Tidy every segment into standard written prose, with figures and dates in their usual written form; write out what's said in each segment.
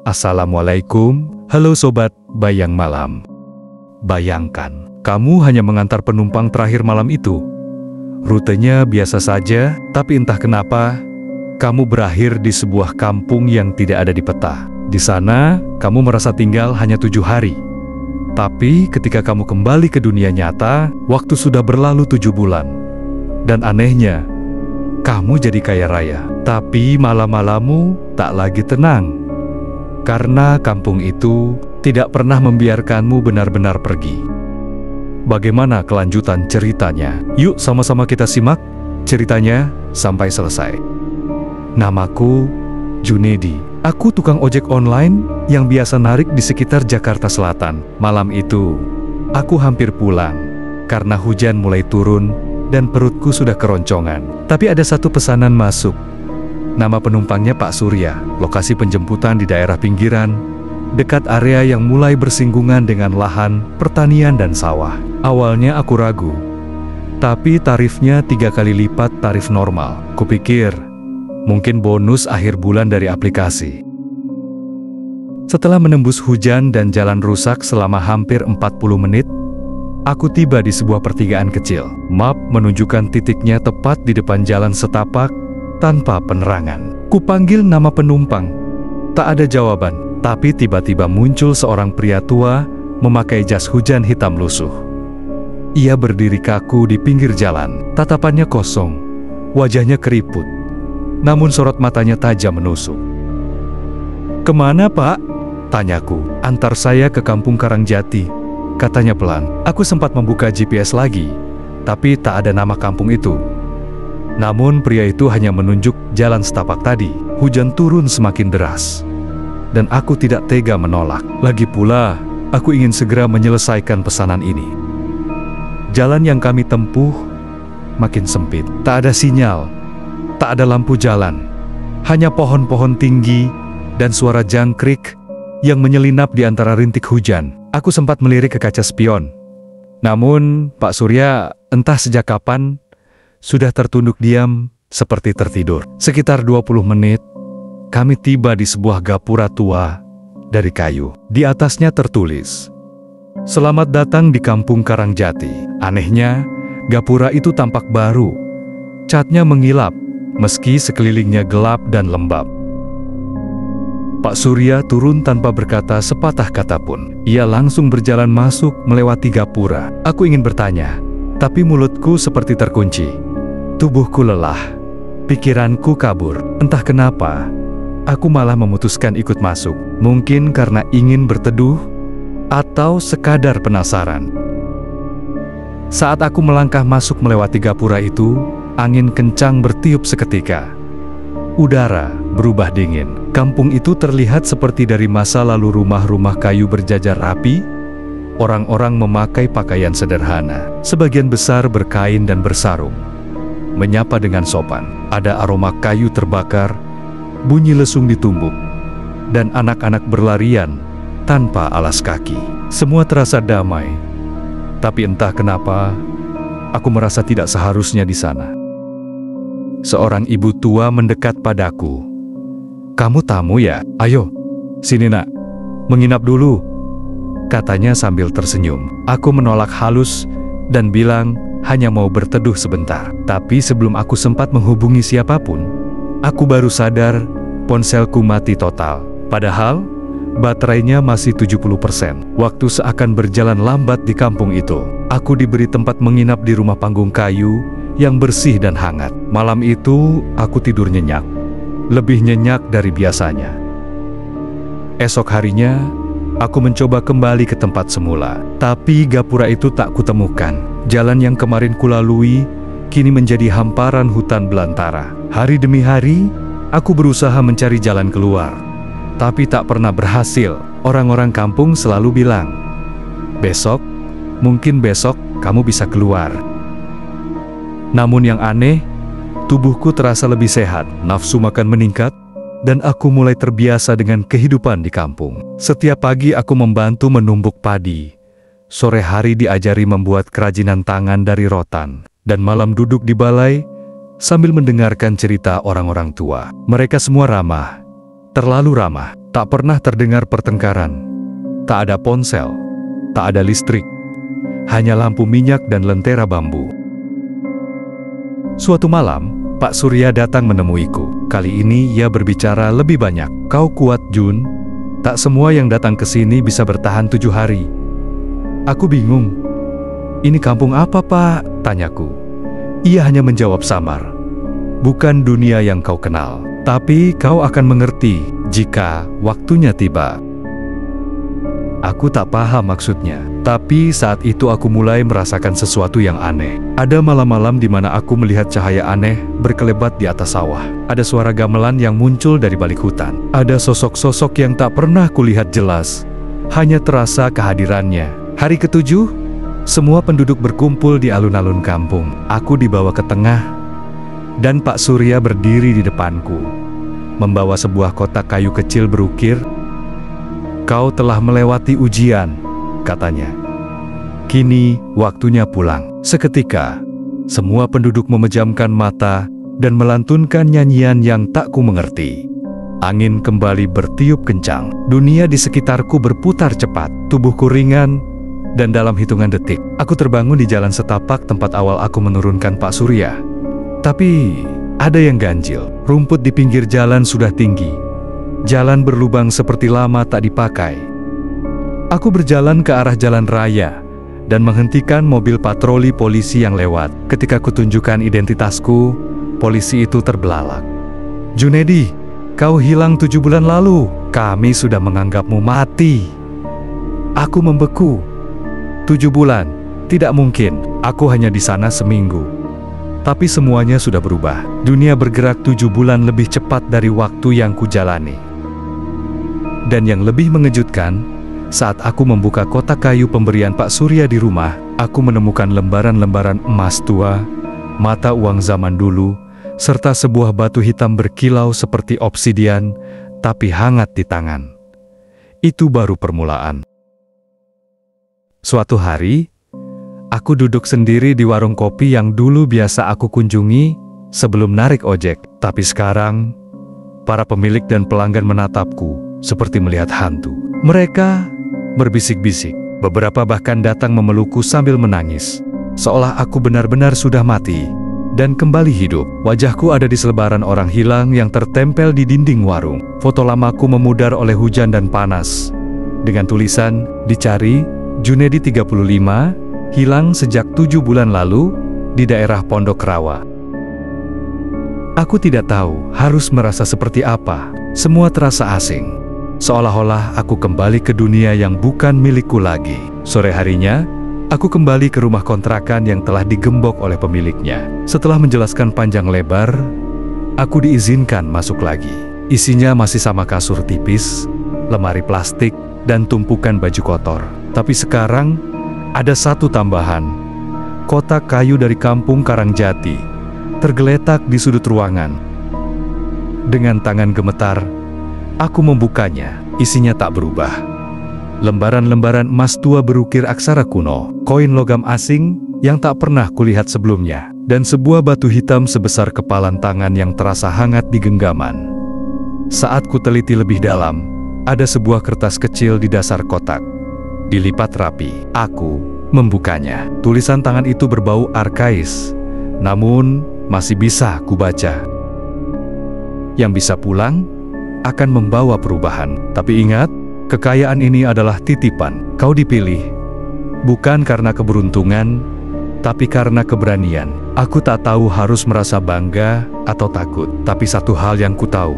Assalamualaikum, halo sobat Bayang Malam. Bayangkan, kamu hanya mengantar penumpang terakhir malam itu. Rutenya biasa saja, tapi entah kenapa, kamu berakhir di sebuah kampung yang tidak ada di peta. Di sana, kamu merasa tinggal hanya 7 hari. Tapi ketika kamu kembali ke dunia nyata, waktu sudah berlalu 7 bulan. Dan anehnya, kamu jadi kaya raya. Tapi malam-malammu tak lagi tenang. Karena kampung itu tidak pernah membiarkanmu benar-benar pergi. Bagaimana kelanjutan ceritanya? Yuk sama-sama kita simak ceritanya sampai selesai. Namaku Junedi. Aku tukang ojek online yang biasa narik di sekitar Jakarta Selatan. Malam itu, aku hampir pulang karena hujan mulai turun dan perutku sudah keroncongan. Tapi ada satu pesanan masuk. Nama penumpangnya Pak Surya. Lokasi penjemputan di daerah pinggiran, dekat area yang mulai bersinggungan dengan lahan, pertanian dan sawah. Awalnya aku ragu, tapi tarifnya 3 kali lipat tarif normal. Kupikir, mungkin bonus akhir bulan dari aplikasi. Setelah menembus hujan dan jalan rusak selama hampir 40 menit, aku tiba di sebuah pertigaan kecil. Map menunjukkan titiknya tepat di depan jalan setapak, tanpa penerangan. Kupanggil nama penumpang. Tak ada jawaban, tapi tiba-tiba muncul seorang pria tua memakai jas hujan hitam lusuh. Ia berdiri kaku di pinggir jalan, tatapannya kosong, wajahnya keriput, namun sorot matanya tajam menusuk. "Kemana, Pak?" tanyaku. "Antar saya ke Kampung Karangjati," katanya pelan. Aku sempat membuka GPS lagi, tapi tak ada nama kampung itu. Namun pria itu hanya menunjuk jalan setapak tadi. Hujan turun semakin deras, dan aku tidak tega menolak. Lagi pula, aku ingin segera menyelesaikan pesanan ini. Jalan yang kami tempuh makin sempit. Tak ada sinyal, tak ada lampu jalan. Hanya pohon-pohon tinggi dan suara jangkrik yang menyelinap di antara rintik hujan. Aku sempat melirik ke kaca spion. Namun, Pak Surya entah sejak kapan sudah tertunduk diam seperti tertidur. Sekitar 20 menit, kami tiba di sebuah gapura tua dari kayu. Di atasnya tertulis, "Selamat datang di Kampung Karangjati." Anehnya, gapura itu tampak baru. Catnya mengilap, meski sekelilingnya gelap dan lembab. Pak Surya turun tanpa berkata sepatah kata pun. Ia langsung berjalan masuk melewati gapura. Aku ingin bertanya, tapi mulutku seperti terkunci. Tubuhku lelah, pikiranku kabur. Entah kenapa, aku malah memutuskan ikut masuk. Mungkin karena ingin berteduh, atau sekadar penasaran. Saat aku melangkah masuk melewati gapura itu, angin kencang bertiup seketika. Udara berubah dingin. Kampung itu terlihat seperti dari masa lalu. Rumah-rumah kayu berjajar rapi. Orang-orang memakai pakaian sederhana. Sebagian besar berkain dan bersarung. Menyapa dengan sopan. Ada aroma kayu terbakar, bunyi lesung ditumbuk, dan anak-anak berlarian tanpa alas kaki. Semua terasa damai. Tapi entah kenapa, aku merasa tidak seharusnya di sana. Seorang ibu tua mendekat padaku. "Kamu tamu ya? Ayo, sini nak, menginap dulu," katanya sambil tersenyum. Aku menolak halus dan bilang hanya mau berteduh sebentar. Tapi sebelum aku sempat menghubungi siapapun, aku baru sadar ponselku mati total. Padahal baterainya masih 70%. Waktu seakan berjalan lambat di kampung itu. Aku diberi tempat menginap di rumah panggung kayu yang bersih dan hangat. Malam itu aku tidur nyenyak, lebih nyenyak dari biasanya. Esok harinya, aku mencoba kembali ke tempat semula. Tapi gapura itu tak kutemukan. Jalan yang kemarin kulalui kini menjadi hamparan hutan belantara. Hari demi hari, aku berusaha mencari jalan keluar, tapi tak pernah berhasil. Orang-orang kampung selalu bilang, "Besok, mungkin besok kamu bisa keluar." Namun yang aneh, tubuhku terasa lebih sehat, nafsu makan meningkat, dan aku mulai terbiasa dengan kehidupan di kampung. Setiap pagi aku membantu menumbuk padi. Sore hari diajari membuat kerajinan tangan dari rotan, dan malam duduk di balai sambil mendengarkan cerita orang-orang tua. Mereka semua ramah, terlalu ramah. Tak pernah terdengar pertengkaran. Tak ada ponsel, tak ada listrik. Hanya lampu minyak dan lentera bambu. Suatu malam, Pak Surya datang menemuiku. Kali ini ia berbicara lebih banyak. Kau kuat, Jun. Tak semua yang datang ke sini bisa bertahan 7 hari. Aku bingung. Ini kampung apa, Pak? Tanyaku. Ia hanya menjawab samar. Bukan dunia yang kau kenal. Tapi kau akan mengerti jika waktunya tiba. Aku tak paham maksudnya. Tapi saat itu aku mulai merasakan sesuatu yang aneh. Ada malam-malam di mana aku melihat cahaya aneh berkelebat di atas sawah. Ada suara gamelan yang muncul dari balik hutan. Ada sosok-sosok yang tak pernah kulihat jelas. Hanya terasa kehadirannya. Hari ke-7, semua penduduk berkumpul di alun-alun kampung. Aku dibawa ke tengah, dan Pak Surya berdiri di depanku, membawa sebuah kotak kayu kecil berukir. Kau telah melewati ujian, katanya. Kini waktunya pulang. Seketika, semua penduduk memejamkan mata dan melantunkan nyanyian yang tak ku mengerti. Angin kembali bertiup kencang. Dunia di sekitarku berputar cepat. Tubuhku ringan, dan dalam hitungan detik, aku terbangun di jalan setapak tempat awal aku menurunkan Pak Surya. Tapi, ada yang ganjil. Rumput di pinggir jalan sudah tinggi. Jalan berlubang seperti lama tak dipakai. Aku berjalan ke arah jalan raya dan menghentikan mobil patroli polisi yang lewat. Ketika kutunjukkan identitasku, polisi itu terbelalak. Junedi, kau hilang 7 bulan lalu. Kami sudah menganggapmu mati. Aku membeku. 7 bulan? Tidak mungkin. Aku hanya di sana seminggu. Tapi semuanya sudah berubah. Dunia bergerak 7 bulan lebih cepat dari waktu yang kujalani. Dan yang lebih mengejutkan, saat aku membuka kotak kayu pemberian Pak Surya di rumah, aku menemukan lembaran-lembaran emas tua, mata uang zaman dulu, serta sebuah batu hitam berkilau seperti obsidian, tapi hangat di tangan. Itu baru permulaan. Suatu hari, aku duduk sendiri di warung kopi yang dulu biasa aku kunjungi sebelum narik ojek. Tapi sekarang, para pemilik dan pelanggan menatapku seperti melihat hantu. Mereka berbisik-bisik. Beberapa bahkan datang memelukku sambil menangis. Seolah aku benar-benar sudah mati dan kembali hidup. Wajahku ada di selebaran orang hilang yang tertempel di dinding warung. Foto lamaku memudar oleh hujan dan panas. Dengan tulisan, dicari, Junedi 35, hilang sejak 7 bulan lalu di daerah Pondok Rawa. Aku tidak tahu harus merasa seperti apa. Semua terasa asing. Seolah-olah aku kembali ke dunia yang bukan milikku lagi. Sore harinya, aku kembali ke rumah kontrakan yang telah digembok oleh pemiliknya. Setelah menjelaskan panjang lebar, aku diizinkan masuk lagi. Isinya masih sama kasur tipis, lemari plastik, dan tumpukan baju kotor. Tapi sekarang, ada satu tambahan. Kotak kayu dari kampung Karangjati tergeletak di sudut ruangan. Dengan tangan gemetar, aku membukanya. Isinya tak berubah. Lembaran-lembaran emas tua berukir aksara kuno, koin logam asing yang tak pernah kulihat sebelumnya, dan sebuah batu hitam sebesar kepalan tangan yang terasa hangat di genggaman. Saat ku teliti lebih dalam, ada sebuah kertas kecil di dasar kotak. Dilipat rapi. Aku membukanya. Tulisan tangan itu berbau arkais, namun masih bisa kubaca. Yang bisa pulang akan membawa perubahan. Tapi ingat, kekayaan ini adalah titipan. Kau dipilih, bukan karena keberuntungan, tapi karena keberanian. Aku tak tahu harus merasa bangga atau takut. Tapi satu hal yang ku tahu,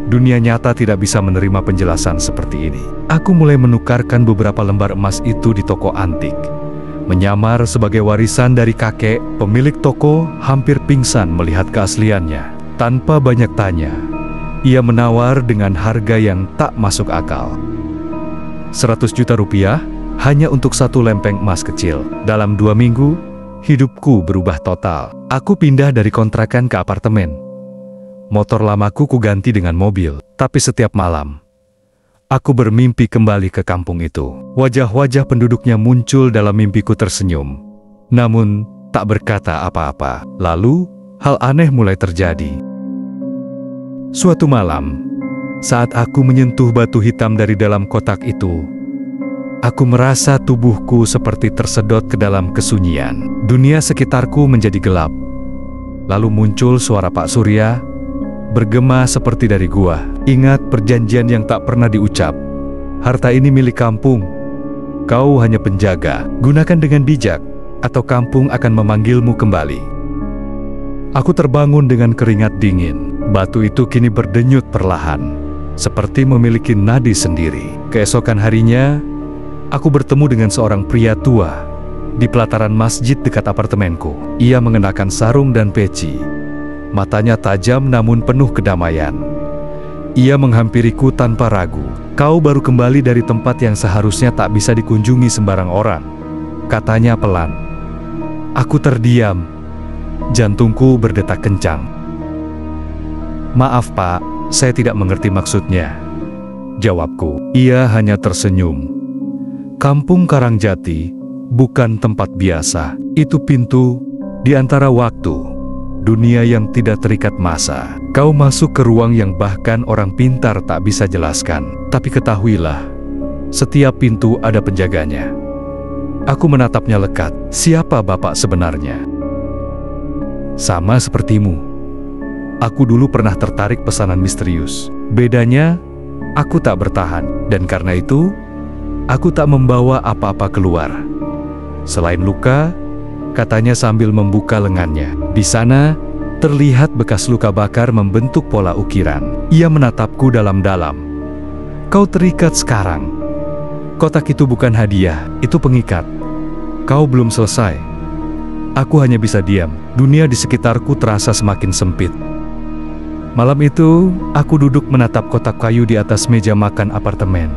dunia nyata tidak bisa menerima penjelasan seperti ini. Aku mulai menukarkan beberapa lembar emas itu di toko antik. Menyamar sebagai warisan dari kakek, pemilik toko hampir pingsan melihat keasliannya. Tanpa banyak tanya, ia menawar dengan harga yang tak masuk akal. 100 juta rupiah hanya untuk satu lempeng emas kecil. Dalam 2 minggu, hidupku berubah total. Aku pindah dari kontrakan ke apartemen. Motor lamaku kuganti dengan mobil. Tapi setiap malam, aku bermimpi kembali ke kampung itu. Wajah-wajah penduduknya muncul dalam mimpiku tersenyum, namun tak berkata apa-apa. Lalu, hal aneh mulai terjadi. Suatu malam, Saat aku menyentuh batu hitam dari dalam kotak itu, aku merasa tubuhku seperti tersedot ke dalam kesunyian. Dunia sekitarku menjadi gelap. Lalu muncul suara Pak Surya, bergema seperti dari gua. Ingat perjanjian yang tak pernah diucap. Harta ini milik kampung. Kau hanya penjaga. Gunakan dengan bijak, atau kampung akan memanggilmu kembali. Aku terbangun dengan keringat dingin. Batu itu kini berdenyut perlahan, seperti memiliki nadi sendiri. Keesokan harinya, aku bertemu dengan seorang pria tua di pelataran masjid dekat apartemenku. Ia mengenakan sarung dan peci. Matanya tajam namun penuh kedamaian. Ia menghampiriku tanpa ragu. Kau baru kembali dari tempat yang seharusnya tak bisa dikunjungi sembarang orang, katanya pelan. Aku terdiam. Jantungku berdetak kencang. Maaf Pak, saya tidak mengerti maksudnya, jawabku. Ia hanya tersenyum. Kampung Karangjati bukan tempat biasa. Itu pintu di antara waktu, dunia yang tidak terikat masa. Kau masuk ke ruang yang bahkan orang pintar tak bisa jelaskan. Tapi ketahuilah, setiap pintu ada penjaganya. Aku menatapnya lekat. Siapa Bapak sebenarnya? Sama sepertimu. Aku dulu pernah tertarik pesanan misterius. Bedanya, aku tak bertahan. Dan karena itu, aku tak membawa apa-apa keluar. Selain luka, katanya sambil membuka lengannya. Di sana, terlihat bekas luka bakar membentuk pola ukiran. Ia menatapku dalam-dalam. Kau terikat sekarang. Kotak itu bukan hadiah, itu pengikat. Kau belum selesai. Aku hanya bisa diam. Dunia di sekitarku terasa semakin sempit. Malam itu, aku duduk menatap kotak kayu di atas meja makan apartemen.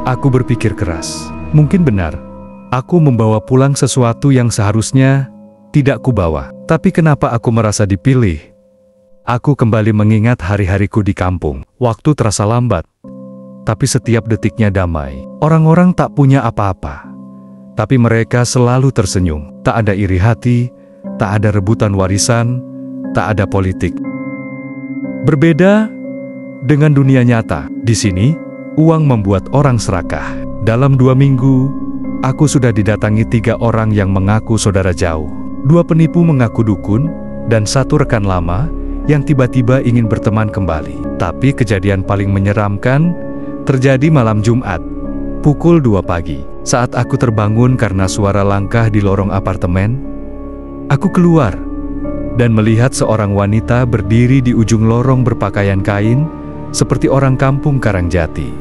Aku berpikir keras. Mungkin benar, aku membawa pulang sesuatu yang seharusnya tidak kubawa. Tapi kenapa aku merasa dipilih? Aku kembali mengingat hari-hariku di kampung. Waktu terasa lambat, tapi setiap detiknya damai. Orang-orang tak punya apa-apa, tapi mereka selalu tersenyum. Tak ada iri hati, tak ada rebutan warisan, tak ada politik. Berbeda dengan dunia nyata. Di sini, uang membuat orang serakah. Dalam 2 minggu, aku sudah didatangi 3 orang yang mengaku saudara jauh. 2 penipu mengaku dukun, dan 1 rekan lama yang tiba-tiba ingin berteman kembali. Tapi kejadian paling menyeramkan terjadi malam Jumat, pukul 2 pagi. Saat aku terbangun karena suara langkah di lorong apartemen, aku keluar dan melihat seorang wanita berdiri di ujung lorong berpakaian kain, seperti orang kampung Karangjati.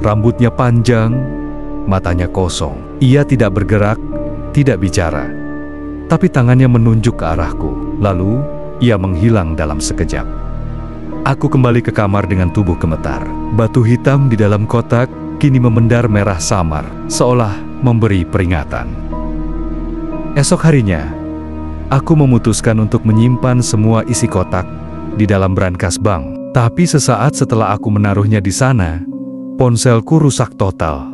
Rambutnya panjang, matanya kosong. Ia tidak bergerak, tidak bicara, tapi tangannya menunjuk ke arahku. Lalu, ia menghilang dalam sekejap. Aku kembali ke kamar dengan tubuh gemetar. Batu hitam di dalam kotak kini memendar merah samar, seolah memberi peringatan. Esok harinya, aku memutuskan untuk menyimpan semua isi kotak di dalam brankas bank. Tapi sesaat setelah aku menaruhnya di sana, ponselku rusak total.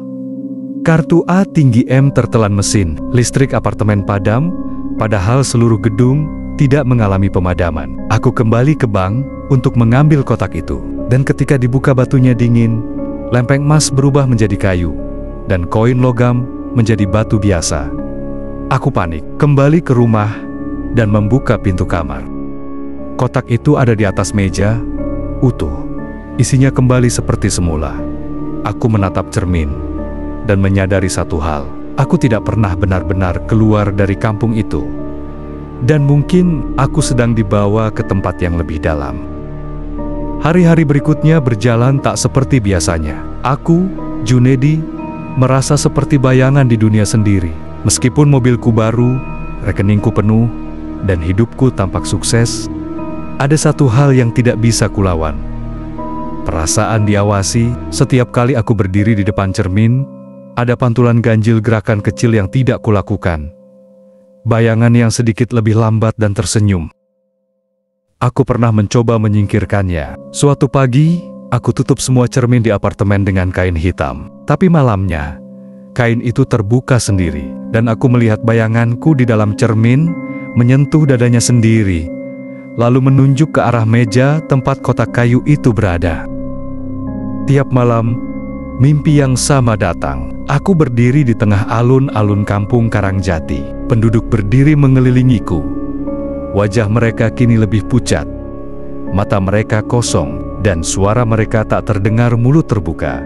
Kartu ATM tertelan mesin, listrik apartemen padam, padahal seluruh gedung tidak mengalami pemadaman. Aku kembali ke bank untuk mengambil kotak itu. Dan ketika dibuka batunya dingin, lempeng emas berubah menjadi kayu, dan koin logam menjadi batu biasa. Aku panik, kembali ke rumah, dan membuka pintu kamar. Kotak itu ada di atas meja, utuh. Isinya kembali seperti semula. Aku menatap cermin, dan menyadari satu hal. Aku tidak pernah benar-benar keluar dari kampung itu. Dan mungkin aku sedang dibawa ke tempat yang lebih dalam. Hari-hari berikutnya berjalan tak seperti biasanya. Aku, Junedi, merasa seperti bayangan di dunia sendiri. Meskipun mobilku baru, rekeningku penuh, dan hidupku tampak sukses, ada satu hal yang tidak bisa kulawan. Perasaan diawasi. Setiap kali aku berdiri di depan cermin, ada pantulan ganjil gerakan kecil yang tidak kulakukan. Bayangan yang sedikit lebih lambat dan tersenyum. Aku pernah mencoba menyingkirkannya. Suatu pagi, aku tutup semua cermin di apartemen dengan kain hitam. Tapi malamnya, kain itu terbuka sendiri, dan aku melihat bayanganku di dalam cermin menyentuh dadanya sendiri, lalu menunjuk ke arah meja tempat kotak kayu itu berada. Tiap malam, mimpi yang sama datang. Aku berdiri di tengah alun-alun kampung Karangjati. Penduduk berdiri mengelilingiku. Wajah mereka kini lebih pucat. Mata mereka kosong, dan suara mereka tak terdengar mulut terbuka.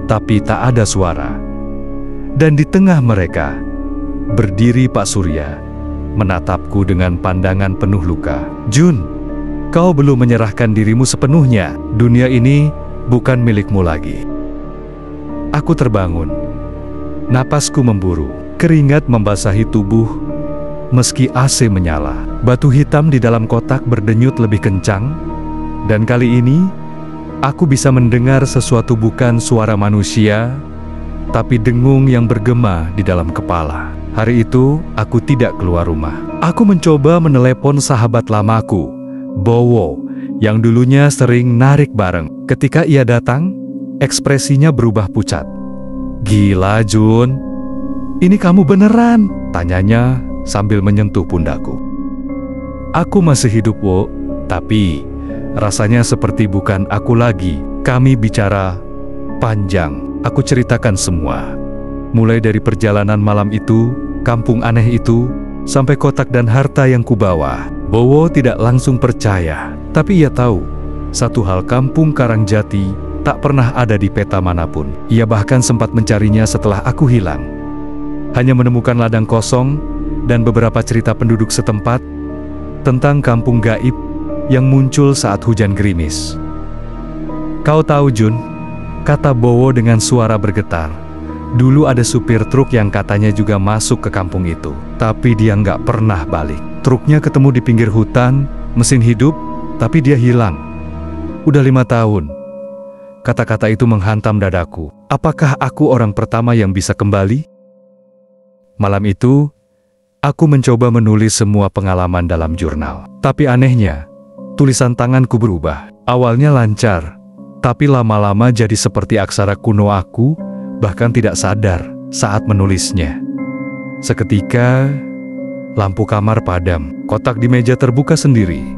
Tapi tak ada suara. Dan di tengah mereka, berdiri Pak Surya, menatapku dengan pandangan penuh luka. Jun, kau belum menyerahkan dirimu sepenuhnya. Dunia ini bukan milikmu lagi. Aku terbangun. Napasku memburu. Keringat membasahi tubuh. Meski AC menyala, batu hitam di dalam kotak berdenyut lebih kencang. Dan kali ini, aku bisa mendengar sesuatu, bukan suara manusia, tapi dengung yang bergema di dalam kepala. Hari itu, aku tidak keluar rumah. Aku mencoba menelepon sahabat lamaku, Bowo, yang dulunya sering narik bareng. Ketika ia datang, ekspresinya berubah pucat. Gila, Jun. Ini kamu beneran? Tanyanya sambil menyentuh pundakku. Aku masih hidup, Wo, tapi rasanya seperti bukan aku lagi. Kami bicara panjang. Aku ceritakan semua. Mulai dari perjalanan malam itu, kampung aneh itu, sampai kotak dan harta yang kubawa. Bowo tidak langsung percaya, tapi ia tahu satu hal: kampung Karangjati tak pernah ada di peta manapun. Ia bahkan sempat mencarinya setelah aku hilang. Hanya menemukan ladang kosong dan beberapa cerita penduduk setempat tentang kampung gaib yang muncul saat hujan gerimis. Kau tahu, Jun, kata Bowo dengan suara bergetar. Dulu ada supir truk yang katanya juga masuk ke kampung itu. Tapi dia nggak pernah balik. Truknya ketemu di pinggir hutan, mesin hidup, tapi dia hilang. Udah 5 tahun. Kata-kata itu menghantam dadaku. Apakah aku orang pertama yang bisa kembali? Malam itu, aku mencoba menulis semua pengalaman dalam jurnal. Tapi anehnya, tulisan tanganku berubah. Awalnya lancar, tapi lama-lama jadi seperti aksara kuno. Aku bahkan tidak sadar saat menulisnya. Seketika, lampu kamar padam. Kotak di meja terbuka sendiri.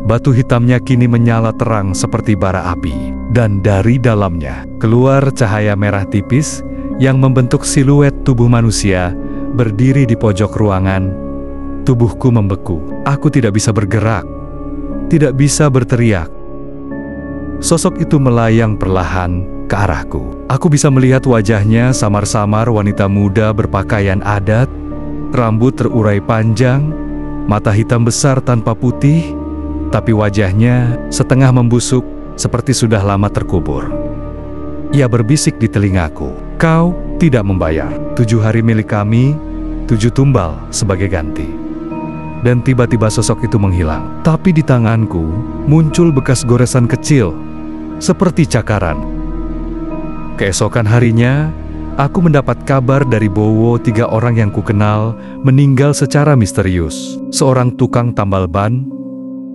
Batu hitamnya kini menyala terang seperti bara api. Dan dari dalamnya, keluar cahaya merah tipis yang membentuk siluet tubuh manusia berdiri di pojok ruangan. Tubuhku membeku. Aku tidak bisa bergerak. Tidak bisa berteriak. Sosok itu melayang perlahan ke arahku. Aku bisa melihat wajahnya samar-samar, wanita muda berpakaian adat, rambut terurai panjang, mata hitam besar tanpa putih, tapi wajahnya setengah membusuk seperti sudah lama terkubur. Ia berbisik di telingaku, "Kau tidak membayar. 7 hari milik kami, 7 tumbal sebagai ganti." Dan tiba-tiba sosok itu menghilang. Tapi di tanganku muncul bekas goresan kecil, seperti cakaran. Keesokan harinya, aku mendapat kabar dari Bowo. 3 orang yang kukenal meninggal secara misterius. Seorang tukang tambal ban,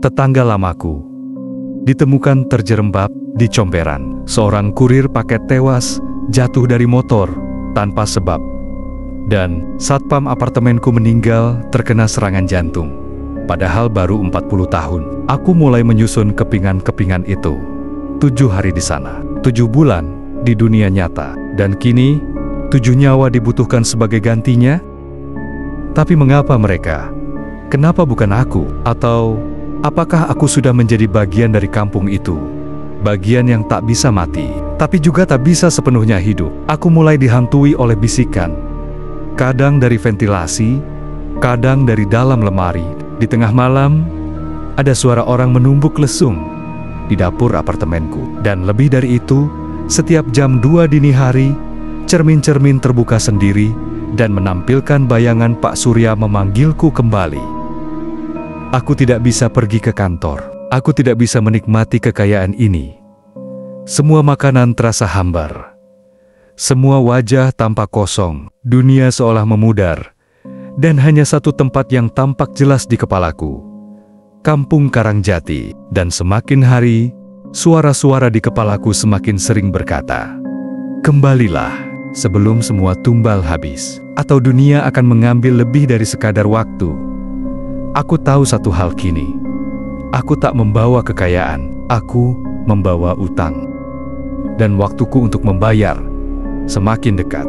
tetangga lamaku, ditemukan terjerembab di comberan. Seorang kurir paket tewas, jatuh dari motor tanpa sebab. Dan satpam apartemenku meninggal terkena serangan jantung. Padahal baru 40 tahun. Aku mulai menyusun kepingan-kepingan itu. 7 hari di sana, 7 bulan di dunia nyata, dan kini 7 nyawa dibutuhkan sebagai gantinya. Tapi mengapa mereka? Kenapa bukan aku? Atau apakah aku sudah menjadi bagian dari kampung itu? Bagian yang tak bisa mati, tapi juga tak bisa sepenuhnya hidup. Aku mulai dihantui oleh bisikan. Kadang dari ventilasi, kadang dari dalam lemari. Di tengah malam, ada suara orang menumbuk lesung di dapur apartemenku. Dan lebih dari itu, setiap jam 2 dini hari, cermin-cermin terbuka sendiri dan menampilkan bayangan Pak Surya memanggilku kembali. Aku tidak bisa pergi ke kantor. Aku tidak bisa menikmati kekayaan ini. Semua makanan terasa hambar. Semua wajah tampak kosong. Dunia seolah memudar. Dan hanya satu tempat yang tampak jelas di kepalaku. Kampung Karangjati. Dan semakin hari, suara-suara di kepalaku semakin sering berkata, "Kembalilah sebelum semua tumbal habis, atau dunia akan mengambil lebih dari sekadar waktu." Aku tahu satu hal kini, Aku tak membawa kekayaan, aku membawa utang. Dan waktuku untuk membayar semakin dekat.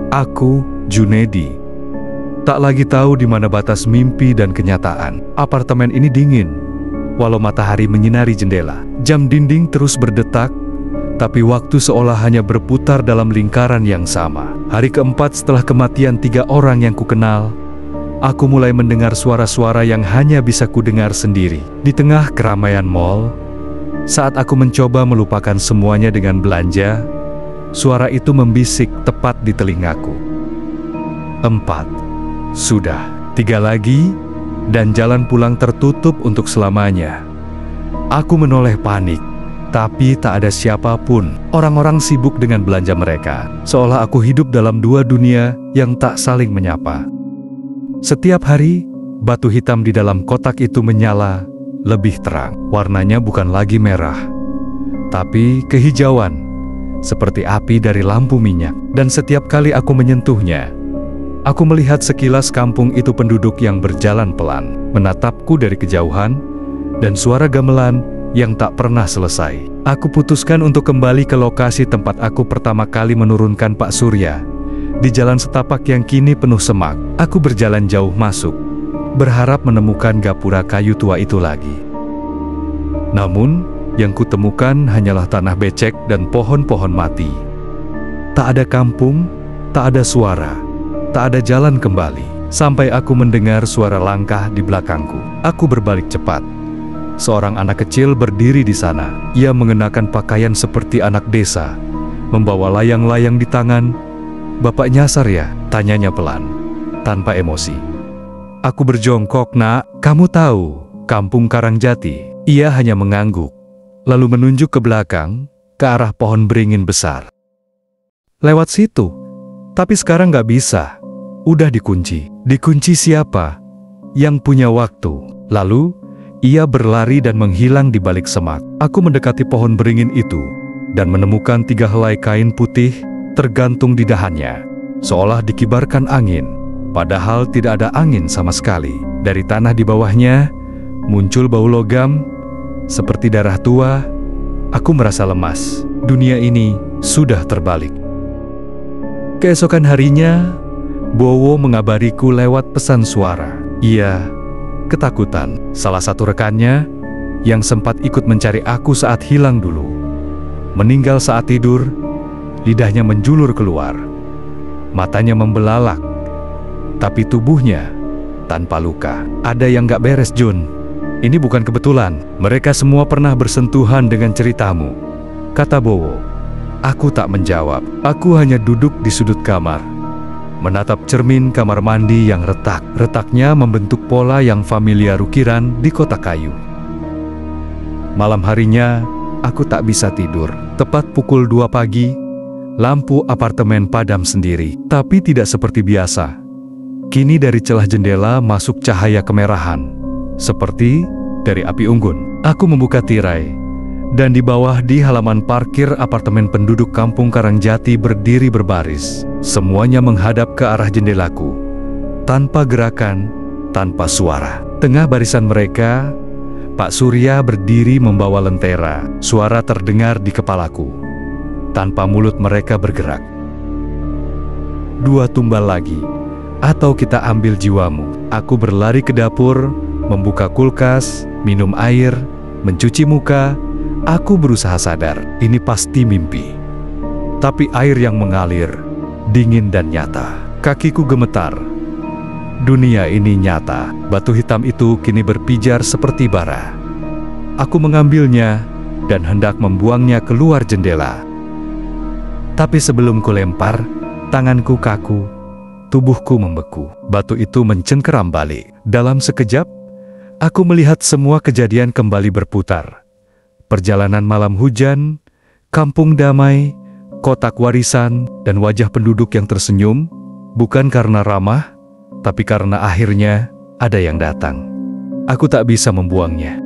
Aku, Junedi, tak lagi tahu di mana batas mimpi dan kenyataan. Apartemen ini dingin, walau matahari menyinari jendela. Jam dinding terus berdetak, tapi waktu seolah hanya berputar dalam lingkaran yang sama. Hari keempat setelah kematian 3 orang yang kukenal, aku mulai mendengar suara-suara yang hanya bisa kudengar sendiri. Di tengah keramaian mall, saat aku mencoba melupakan semuanya dengan belanja, suara itu membisik tepat di telingaku. 4. Sudah, 3 lagi, dan jalan pulang tertutup untuk selamanya. Aku menoleh panik, tapi tak ada siapapun. Orang-orang sibuk dengan belanja mereka, seolah aku hidup dalam 2 dunia yang tak saling menyapa. Setiap hari, batu hitam di dalam kotak itu menyala lebih terang. Warnanya bukan lagi merah, tapi kehijauan, seperti api dari lampu minyak. Dan setiap kali aku menyentuhnya, aku melihat sekilas kampung itu penduduk yang berjalan pelan, menatapku dari kejauhan, dan suara gamelan yang tak pernah selesai. Aku putuskan untuk kembali ke lokasi tempat aku pertama kali menurunkan Pak Surya, di jalan setapak yang kini penuh semak. Aku berjalan jauh masuk, berharap menemukan gapura kayu tua itu lagi. Namun, yang kutemukan hanyalah tanah becek dan pohon-pohon mati. Tak ada kampung, tak ada suara, tak ada jalan kembali, sampai aku mendengar suara langkah di belakangku. Aku berbalik cepat. Seorang anak kecil berdiri di sana. Ia mengenakan pakaian seperti anak desa, membawa layang-layang di tangan. "Bapak nyasar ya?" tanyanya pelan, tanpa emosi. Aku berjongkok, "Nak, kamu tahu kampung Karangjati?" Ia hanya mengangguk, lalu menunjuk ke belakang, ke arah pohon beringin besar. "Lewat situ, tapi sekarang nggak bisa. Udah dikunci." "Dikunci siapa?" "Yang punya waktu." Lalu, ia berlari dan menghilang di balik semak. Aku mendekati pohon beringin itu, dan menemukan 3 helai kain putih tergantung di dahannya, seolah dikibarkan angin. Padahal tidak ada angin sama sekali. Dari tanah di bawahnya, muncul bau logam, seperti darah tua. Aku merasa lemas. Dunia ini sudah terbalik. Keesokan harinya, Bowo mengabariku lewat pesan suara. Ia ketakutan. Salah satu rekannya, yang sempat ikut mencari aku saat hilang dulu, meninggal saat tidur, lidahnya menjulur keluar. Matanya membelalak, tapi tubuhnya tanpa luka. "Ada yang gak beres, Jun. Ini bukan kebetulan. Mereka semua pernah bersentuhan dengan ceritamu," kata Bowo. Aku tak menjawab. Aku hanya duduk di sudut kamar, menatap cermin kamar mandi yang retak. Retaknya membentuk pola yang familiar ukiran di kotak kayu. Malam harinya, aku tak bisa tidur. Tepat pukul 2 pagi, lampu apartemen padam sendiri. Tapi tidak seperti biasa. Kini dari celah jendela masuk cahaya kemerahan, seperti dari api unggun. Aku membuka tirai, dan di bawah di halaman parkir apartemen penduduk kampung Karangjati berdiri berbaris. Semuanya menghadap ke arah jendelaku, tanpa gerakan, tanpa suara. Tengah barisan mereka, Pak Surya berdiri membawa lentera. Suara terdengar di kepalaku, tanpa mulut mereka bergerak. "2 tumbal lagi, atau kita ambil jiwamu." Aku berlari ke dapur, membuka kulkas, minum air, mencuci muka. Aku berusaha sadar, ini pasti mimpi. Tapi air yang mengalir, dingin dan nyata. Kakiku gemetar. Dunia ini nyata. Batu hitam itu kini berpijar seperti bara. Aku mengambilnya dan hendak membuangnya keluar jendela. Tapi sebelum kulempar, tanganku kaku, tubuhku membeku. Batu itu mencengkeram balik. Dalam sekejap, aku melihat semua kejadian kembali berputar. Perjalanan malam hujan, kampung damai, kotak warisan, dan wajah penduduk yang tersenyum, bukan karena ramah, tapi karena akhirnya ada yang datang. Aku tak bisa membuangnya.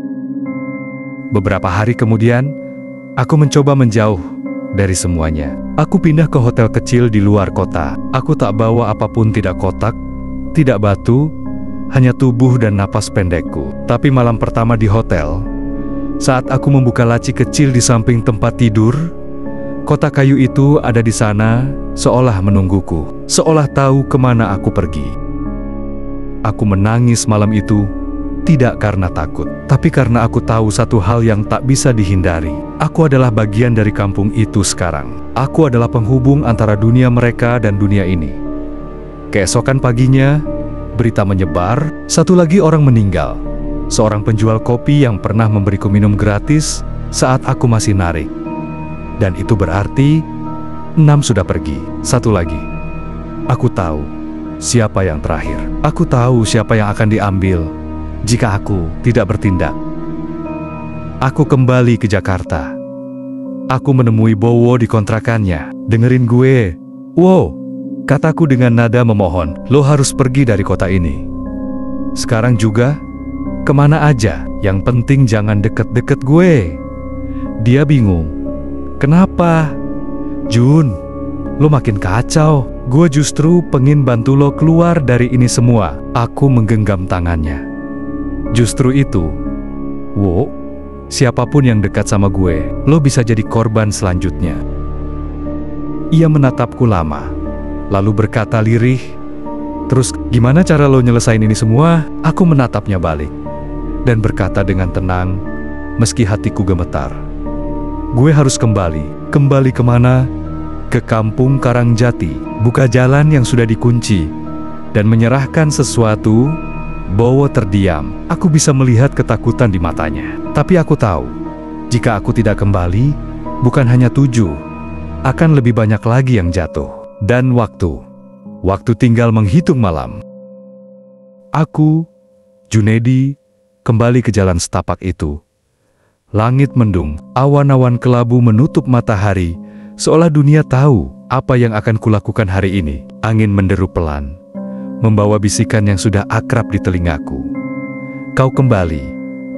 Beberapa hari kemudian, aku mencoba menjauh dari semuanya. Aku pindah ke hotel kecil di luar kota. Aku tak bawa apapun, tidak kotak, tidak batu, hanya tubuh dan napas pendekku. Tapi malam pertama di hotel, saat aku membuka laci kecil di samping tempat tidur, kotak kayu itu ada di sana, seolah menungguku, seolah tahu kemana aku pergi. Aku menangis malam itu, tidak karena takut, tapi karena aku tahu satu hal yang tak bisa dihindari. Aku adalah bagian dari kampung itu sekarang. Aku adalah penghubung antara dunia mereka dan dunia ini. Keesokan paginya, berita menyebar, satu lagi orang meninggal. Seorang penjual kopi yang pernah memberiku minum gratis saat aku masih narik. Dan itu berarti 6 sudah pergi. Satu lagi. Aku tahu siapa yang terakhir. Aku tahu siapa yang akan diambil jika aku tidak bertindak. Aku kembali ke Jakarta. Aku menemui Bowo di kontrakannya. Dengerin gue. Wow, kataku dengan nada memohon. Lo harus pergi dari kota ini. Sekarang juga, kemana aja. Yang penting jangan deket-deket gue. Dia bingung. Kenapa? Jun, lo makin kacau. Gue justru pengen bantu lo keluar dari ini semua. Aku menggenggam tangannya. Justru itu, Wo, siapapun yang dekat sama gue, lo bisa jadi korban selanjutnya. Ia menatapku lama, lalu berkata lirih, terus gimana cara lo nyelesain ini semua? Aku menatapnya balik, dan berkata dengan tenang, meski hatiku gemetar. Gue harus kembali kemana? Ke kampung Karangjati, buka jalan yang sudah dikunci, dan menyerahkan sesuatu. Bowo terdiam. Aku bisa melihat ketakutan di matanya. Tapi aku tahu, jika aku tidak kembali, bukan hanya 7, akan lebih banyak lagi yang jatuh. Dan waktu tinggal menghitung malam. Aku, Junedi, kembali ke jalan setapak itu. Langit mendung, awan-awan kelabu menutup matahari, seolah dunia tahu apa yang akan kulakukan hari ini. Angin menderu pelan, membawa bisikan yang sudah akrab di telingaku. Kau kembali,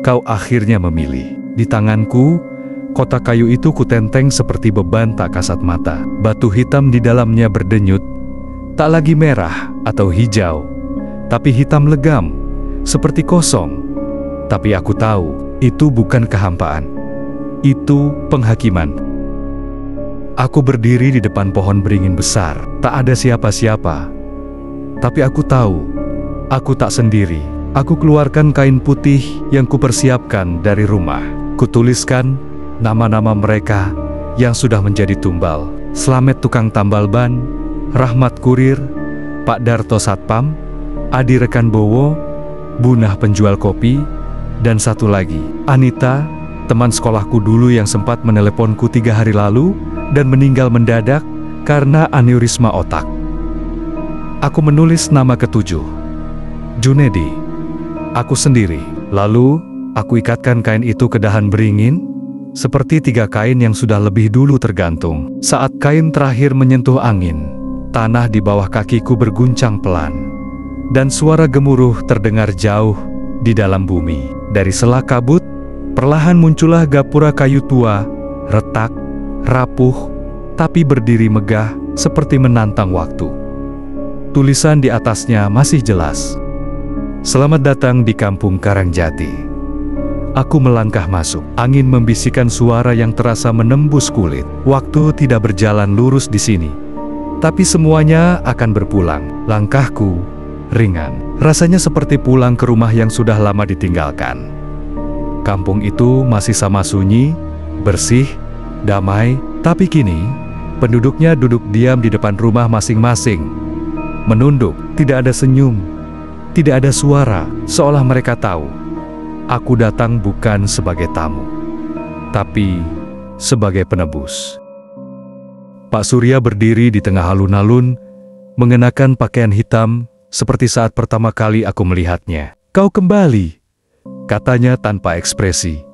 kau akhirnya memilih. Di tanganku, kotak kayu itu kutenteng seperti beban tak kasat mata. Batu hitam di dalamnya berdenyut, tak lagi merah atau hijau, tapi hitam legam, seperti kosong. Tapi aku tahu, itu bukan kehampaan. Itu penghakiman. Aku berdiri di depan pohon beringin besar, tak ada siapa-siapa. Tapi aku tahu, aku tak sendiri. Aku keluarkan kain putih yang kupersiapkan dari rumah. Kutuliskan nama-nama mereka yang sudah menjadi tumbal. Slamet tukang tambal ban, Rahmat kurir, Pak Darto satpam, Adi rekan Bowo, Bunah penjual kopi, dan satu lagi, Anita, teman sekolahku dulu yang sempat meneleponku 3 hari lalu dan meninggal mendadak karena aneurisma otak. Aku menulis nama ke-7, Junedi. Aku sendiri. Lalu, aku ikatkan kain itu ke dahan beringin, seperti 3 kain yang sudah lebih dulu tergantung. Saat kain terakhir menyentuh angin, tanah di bawah kakiku berguncang pelan, dan suara gemuruh terdengar jauh di dalam bumi. Dari sela kabut, perlahan muncullah gapura kayu tua, retak, rapuh, tapi berdiri megah seperti menantang waktu. Tulisan di atasnya masih jelas. Selamat datang di kampung Karangjati. Aku melangkah masuk. Angin membisikkan suara yang terasa menembus kulit. Waktu tidak berjalan lurus di sini. Tapi semuanya akan berpulang. Langkahku ringan. Rasanya seperti pulang ke rumah yang sudah lama ditinggalkan. Kampung itu masih sama sunyi, bersih, damai. Tapi kini, penduduknya duduk diam di depan rumah masing-masing. Menunduk, tidak ada senyum. Tidak ada suara, seolah mereka tahu. Aku datang bukan sebagai tamu, tapi sebagai penebus. Pak Surya berdiri di tengah alun-alun, mengenakan pakaian hitam, seperti saat pertama kali aku melihatnya. Kau kembali, katanya tanpa ekspresi.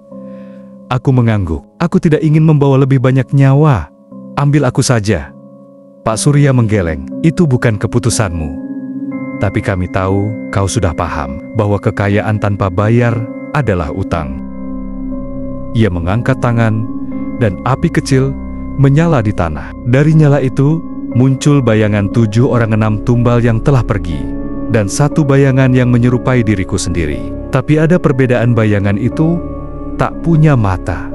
Aku mengangguk. Aku tidak ingin membawa lebih banyak nyawa. Ambil aku saja. Pak Surya menggeleng. Itu bukan keputusanmu. Tapi kami tahu kau sudah paham bahwa kekayaan tanpa bayar adalah utang. Ia mengangkat tangan, dan api kecil menyala di tanah. Dari nyala itu, muncul bayangan 7 orang 6 tumbal yang telah pergi. dan satu bayangan yang menyerupai diriku sendiri. Tapi ada perbedaan, bayangan itu tak punya mata.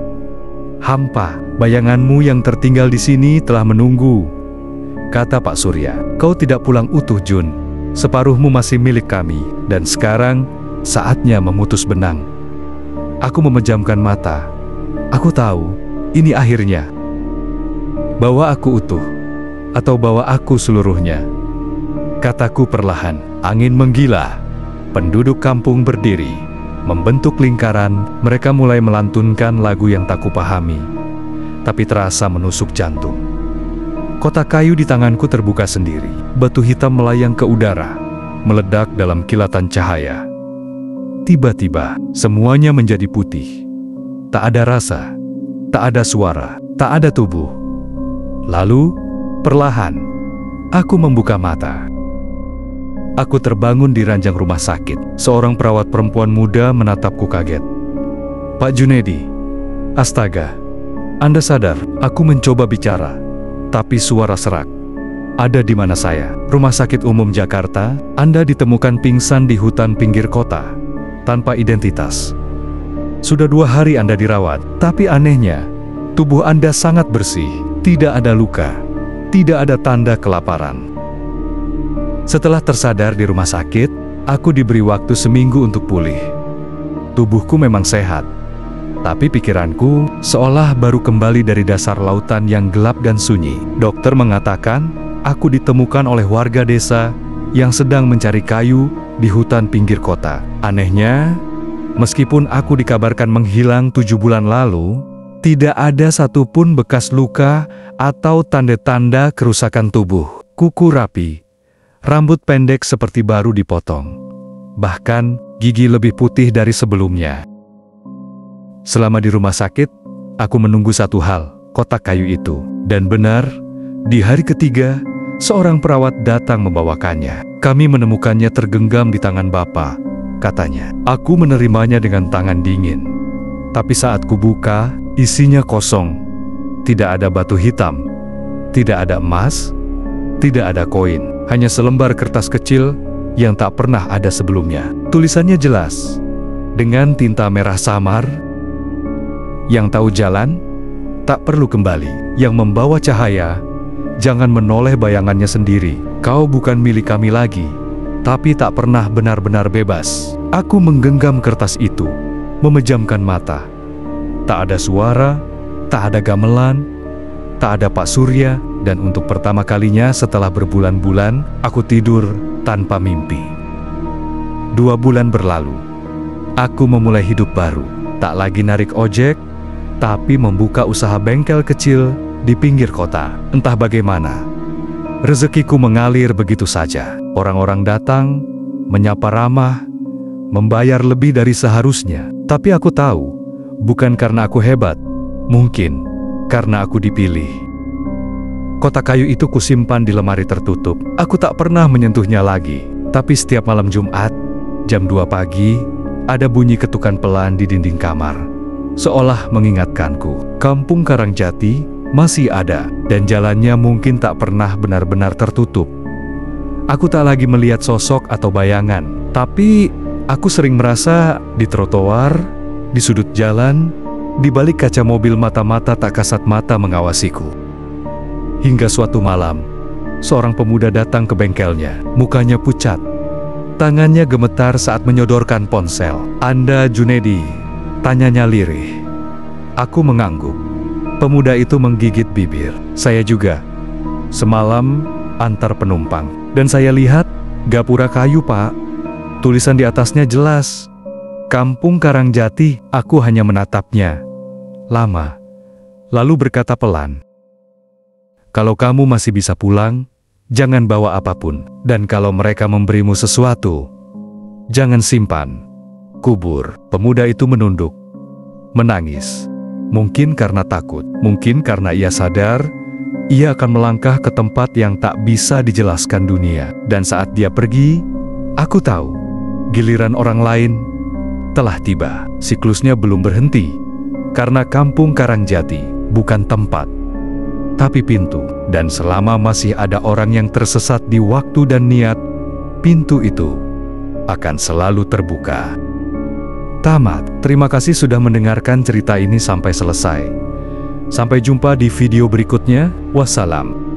Hampa. Bayanganmu yang tertinggal di sini telah menunggu, kata Pak Surya. Kau tidak pulang utuh, Jun. Separuhmu masih milik kami, dan sekarang saatnya memutus benang. Aku memejamkan mata. Aku tahu, ini akhirnya. Bawa aku utuh, atau bawa aku seluruhnya, kataku perlahan. Angin menggila. Penduduk kampung berdiri, membentuk lingkaran. Mereka mulai melantunkan lagu yang tak kupahami, tapi terasa menusuk jantung. Kotak kayu di tanganku terbuka sendiri. Batu hitam melayang ke udara, meledak dalam kilatan cahaya. Tiba-tiba, semuanya menjadi putih. Tak ada rasa, tak ada suara, tak ada tubuh. Lalu, perlahan, aku membuka mata. Aku terbangun di ranjang rumah sakit. Seorang perawat perempuan muda menatapku kaget. Pak Junedi, astaga, Anda sadar? Aku mencoba bicara, tapi suara serak. Ada di mana saya? Rumah Sakit Umum Jakarta. Anda ditemukan pingsan di hutan pinggir kota, tanpa identitas. Sudah 2 hari Anda dirawat, tapi anehnya, tubuh Anda sangat bersih. Tidak ada luka, tidak ada tanda kelaparan. Setelah tersadar di rumah sakit, aku diberi waktu seminggu untuk pulih. Tubuhku memang sehat, tapi pikiranku seolah baru kembali dari dasar lautan yang gelap dan sunyi. Dokter mengatakan, aku ditemukan oleh warga desa yang sedang mencari kayu di hutan pinggir kota. Anehnya, meskipun aku dikabarkan menghilang 7 bulan lalu, tidak ada satupun bekas luka atau tanda-tanda kerusakan tubuh. Kuku rapi, rambut pendek seperti baru dipotong. Bahkan, gigi lebih putih dari sebelumnya. Selama di rumah sakit, aku menunggu satu hal, kotak kayu itu. Dan benar, di hari ketiga, seorang perawat datang membawakannya. Kami menemukannya tergenggam di tangan Bapak, katanya. Aku menerimanya dengan tangan dingin. Tapi saat kubuka, isinya kosong. Tidak ada batu hitam, tidak ada emas, tidak ada koin. Hanya selembar kertas kecil yang tak pernah ada sebelumnya. Tulisannya jelas, dengan tinta merah samar. Yang tahu jalan, tak perlu kembali. Yang membawa cahaya, jangan menoleh bayangannya sendiri. Kau bukan milik kami lagi, tapi tak pernah benar-benar bebas. Aku menggenggam kertas itu, memejamkan mata. Tak ada suara, tak ada gamelan, tak ada Pak Surya, dan untuk pertama kalinya setelah berbulan-bulan, aku tidur tanpa mimpi. 2 bulan berlalu. Aku memulai hidup baru. Tak lagi narik ojek, tapi membuka usaha bengkel kecil di pinggir kota. Entah bagaimana, rezekiku mengalir begitu saja. Orang-orang datang, menyapa ramah, membayar lebih dari seharusnya. Tapi aku tahu, bukan karena aku hebat, mungkin karena aku dipilih. Kotak kayu itu kusimpan di lemari tertutup. Aku tak pernah menyentuhnya lagi. Tapi setiap malam Jumat, jam 2 pagi, ada bunyi ketukan pelan di dinding kamar. Seolah mengingatkanku, kampung Karangjati masih ada, dan jalannya mungkin tak pernah benar-benar tertutup. Aku tak lagi melihat sosok atau bayangan, tapi aku sering merasa di trotoar, di sudut jalan, di balik kaca mobil mata-mata tak kasat mata mengawasiku. Hingga suatu malam, seorang pemuda datang ke bengkelnya. Mukanya pucat, tangannya gemetar saat menyodorkan ponsel. "Anda Junedi?" tanyanya lirih. Aku mengangguk. Pemuda itu menggigit bibir. "Saya juga. Semalam antar penumpang. Dan saya lihat gapura kayu, Pak. Tulisan di atasnya jelas. Kampung Karangjati." Aku hanya menatapnya lama, lalu berkata pelan, "Kalau kamu masih bisa pulang, jangan bawa apapun. Dan kalau mereka memberimu sesuatu, jangan simpan, kubur." Pemuda itu menunduk, menangis. Mungkin karena takut, mungkin karena ia sadar ia akan melangkah ke tempat yang tak bisa dijelaskan dunia. Dan saat dia pergi, aku tahu giliran orang lain telah tiba. Siklusnya belum berhenti, karena kampung Karangjati bukan tempat, tapi pintu. Dan selama masih ada orang yang tersesat di waktu dan niat, pintu itu akan selalu terbuka. Tamat. Terima kasih sudah mendengarkan cerita ini sampai selesai. Sampai jumpa di video berikutnya. Wassalam.